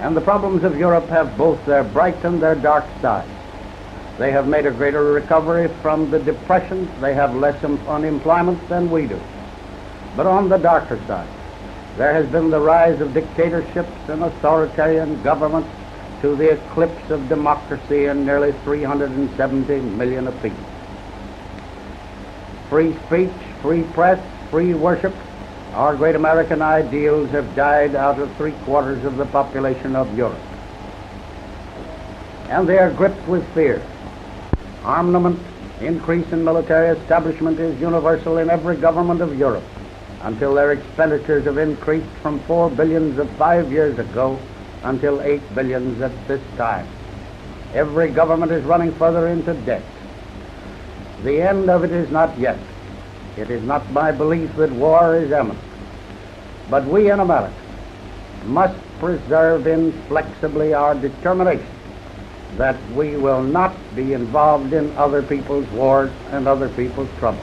And the problems of Europe have both their bright and their dark sides. They have made a greater recovery from the depression. They have less unemployment than we do. But on the darker side, there has been the rise of dictatorships and authoritarian governments to the eclipse of democracy in nearly 370 million of people. Free speech, free press, free worship, our great American ideals have died out of 3/4 of the population of Europe. And they are gripped with fear. Armament, increase in military establishment is universal in every government of Europe until their expenditures have increased from 4 billions of 5 years ago until 8 billions at this time. Every government is running further into debt. The end of it is not yet. It is not my belief that war is imminent. But we in America must preserve inflexibly our determination that we will not be involved in other people's wars and other people's troubles.